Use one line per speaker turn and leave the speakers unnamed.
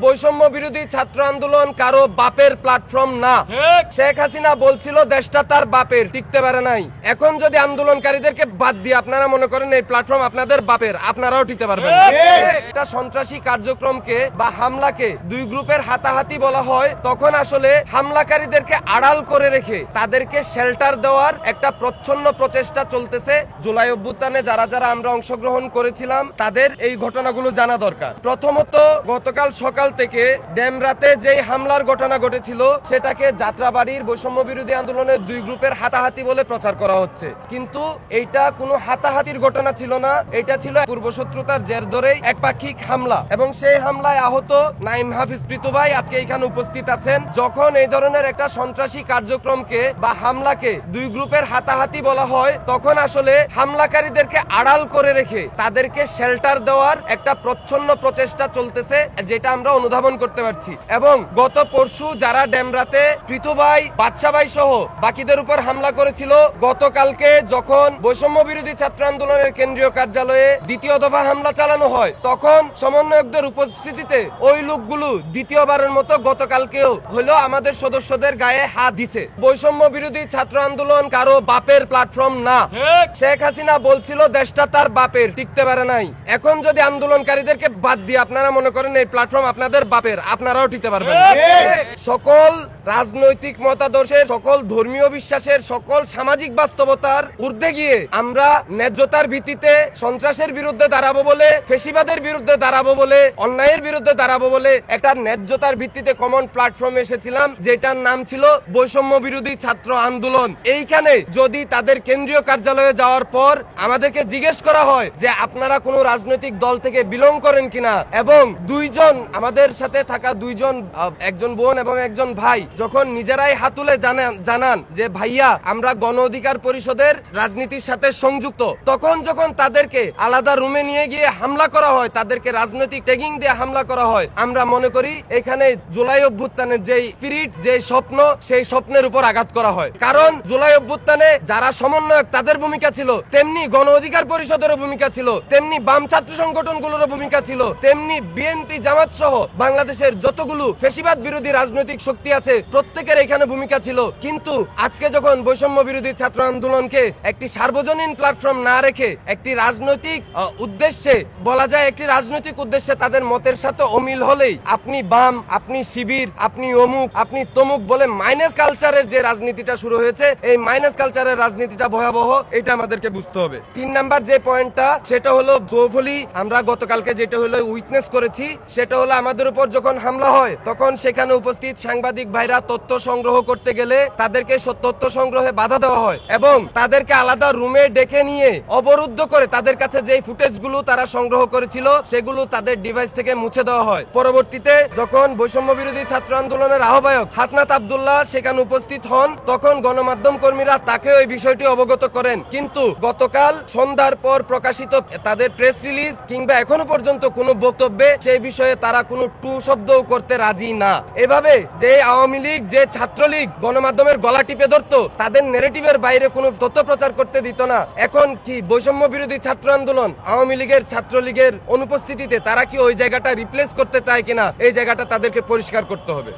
বৈষম্য বিরোধী ছাত্র আন্দোলন কারো বাপের প্ল্যাটফর্ম না। শেখ হাসিনা বলছিল দেশটা তার বাপের, টিকতে পারে নাই। এখন যদি আন্দোলনকারীদেরকে বাদ দিয়ে আপনারা মনে করেন এই প্ল্যাটফর্ম আপনাদের বাপের, আপনারাও টিকতে পারবেন। একটা সন্ত্রাসী কার্যক্রমকে বা হামলাকে দুই গ্রুপের হাতাহাতি বলা হয়, তখন আসলে হামলাকারীদেরকে আড়াল করে রেখে তাদেরকে শেল্টার দেওয়ার একটা প্রচ্ছন্ন প্রচেষ্টা চলতেছে। জুলাই অভ্যুত্থানে যারা যারা আমরা অংশগ্রহণ করেছিলাম তাদের এই ঘটনাগুলো জানা দরকার। প্রথমত, গতকাল সকাল থেকে ডেমরাতে যে হামলার ঘটনা ঘটেছিল সেটাকে যাত্রাবাড়ির বৈষম্য বিরোধী আন্দোলনের দুই গ্রুপের হাতাহাতি বলে প্রচার করা হচ্ছে, কিন্তু এইটা কোনো হাতাহাতির ঘটনা ছিল না। এটা ছিল পূর্বশত্রুতার জের ধরেই একপাক্ষিক হামলা, এবং সেই হামলায় আহত নাইম হাফিজ প্রীতু ভাই আজকে এখানে উপস্থিত আছেন। যখন এই ধরনের একটা সন্ত্রাসী কার্যক্রমকে বা হামলাকে দুই গ্রুপের হাতাহাতি বলা হয়, তখন আসলে হামলাকারীদেরকে আড়াল করে রেখে তাদেরকে শেল্টার দেওয়ার একটা প্রচ্ছন্ন প্রচেষ্টা চলতেছে, যেটা আমরা অনুধাবন করতে পারছি। এবং গত পরশু যারা ডেমরাতে প্রীতু ভাই, বাদশা ভাই সহ বাকিদের উপর হামলা করেছিল, গতকালকে যখন বৈষম্য বিরোধী ছাত্র আন্দোলনের কেন্দ্রীয় কার্যালয়ে দ্বিতীয় দফা হামলা চালানো হয়, তখন সমন্বয়কদের উপস্থিতিতে ওই লোকগুলো দ্বিতীয়বারের মতো গতকালকেও হলো আমাদের সদস্যদের গায়ে হাত দিছে। বৈষম্য বিরোধী ছাত্র আন্দোলন কারো বাপের প্ল্যাটফর্ম না। শেখ হাসিনা বলছিল দেশটা তার বাপের, টিকতে পারে নাই। এখন যদি আন্দোলনকারীদেরকে বাদ দিয়ে আপনারা মনে করেন এই প্ল্যাটফর্ম আপনাদের বাপের, আপনারাও টিকতে পারবেন। সকল রাজনৈতিক মতাদর্শের, সকল ধর্মীয় বিশ্বাসের, সকল সামাজিক বাস্তবতার ঊর্ধ্বে গিয়ে আমরা ন্যায্যতার ভিত্তিতে সন্ত্রাসের বিরুদ্ধে দাঁড়াবো বলে, ফ্যাসিবাদের বিরুদ্ধে দাঁড়াবো বলে, অন্যায়ের বিরুদ্ধে দাঁড়াবো বলে একটা ন্যায্যতার ভিত্তিতে কমন প্ল্যাটফর্মে এসেছিলাম, যেটার নাম ছিল বৈষম্য বিরোধী ছাত্র আন্দোলন। এইখানে যদি তাদের কেন্দ্রীয় কার্যালয়ে যাওয়ার পর আমাদেরকে জিজ্ঞেস করা হয় যে আপনারা কোনো রাজনৈতিক দল থেকে বিলং করেন কিনা, এবং দুইজন আমাদের সাথে থাকা দুইজন, একজন বোন এবং একজন ভাই, যখন নিজেরাই হাত তুলে জানান যে ভাইয়া আমরা গণ অধিকার পরিষদের রাজনীতির সাথে সংযুক্ত, তখন যখন তাদেরকে আলাদা রুমে নিয়ে গিয়ে হামলা করা হয়, তাদেরকে রাজনৈতিক ট্যাগিং দিয়ে হামলা করা হয়, আমরা মনে করি এখানে জুলাই অভ্যুত্থানের যেই স্পিরিট, যে স্বপ্ন, সেই স্বপ্নের উপর আঘাত করা হয়। কারণ জুলাই অভ্যুত্থানে যারা সমন্বয়ক তাদের ভূমিকা ছিল, তেমনি গণ অধিকার পরিষদেরও ভূমিকা ছিল, তেমনি বাম ছাত্র সংগঠনগুলোরও ভূমিকা ছিল, তেমনি বিএনপি, জামাত সহ বাংলাদেশের যতগুলো ফ্যাসিবাদ বিরোধী রাজনৈতিক শক্তি আছে প্রত্যেকের এখানে ভূমিকা ছিল। কিন্তু আজকে যখন বৈষম্য বিরোধী ছাত্র আন্দোলনকে একটি সার্বজনীন প্ল্যাটফর্ম না রেখে একটি রাজনৈতিক উদ্দেশ্যে, বলা যায় একটি রাজনৈতিক উদ্দেশ্যে তাদের মতের সাথে অমিল হলেই আপনি বাম, আপনি শিবির, আপনি অমুক, আপনি তমুক বলে মাইনাস কালচারের যে রাজনীতিটা শুরু হয়েছে, এই মাইনাস কালচারের রাজনীতিটা ভয়াবহ, এটা আমাদেরকে বুঝতে হবে। 3 নাম্বার যে পয়েন্টটা, সেটা হলো দোফলি আমরা গতকালকে যেটা হলো উইটনেস করেছি, সেটা হলো আমাদের উপর যখন হামলা হয় তখন সেখানে উপস্থিত সাংবাদিক ভাইরা তথ্য সংগ্রহ করতে গেলে তাদেরকে তথ্য সংগ্রহে বাধা দেওয়া হয়, এবং তাদেরকে আলাদা রুমে ডেকে নিয়ে অবরুদ্ধ করে তাদের কাছে যে ফুটেজগুলো তারা সংগ্রহ করেছিল সেগুলো তাদের ডিভাইস থেকে মুছে দেওয়া হয়। পরবর্তীতে যখন বৈষম্য বিরোধী ছাত্র আন্দোলনের আহ্বায়ক হাসনাত আব্দুল্লাহ সেখানে উপস্থিত হন, তখন গণমাধ্যম কর্মীরা তাকে ওই বিষয়টি অবগত করেন, কিন্তু গতকাল সন্ধ্যার পর প্রকাশিত তাদের প্রেস রিলিজ কিংবা এখনো পর্যন্ত কোনো বক্তব্যে সেই বিষয়ে তারা কোনো টু শব্দও করতে রাজি না। এভাবে যে আওয়ামী লীগ, যে ছাত্রলীগ গণমাধ্যমের গলা টিপে ধরতো, তাদের নেগেটিভের বাইরে কোনো তথ্য প্রচার করতে দিত না, এখন কি বৈষম্য বিরোধী ছাত্র আন্দোলন আওয়ামী লীগের, ছাত্রলীগের অনুপস্থিতিতে তারা কি ওই জায়গাটা রিপ্লেস করতে চায় কিনা, এই জায়গাটা তাদেরকে পরিষ্কার করতে হবে।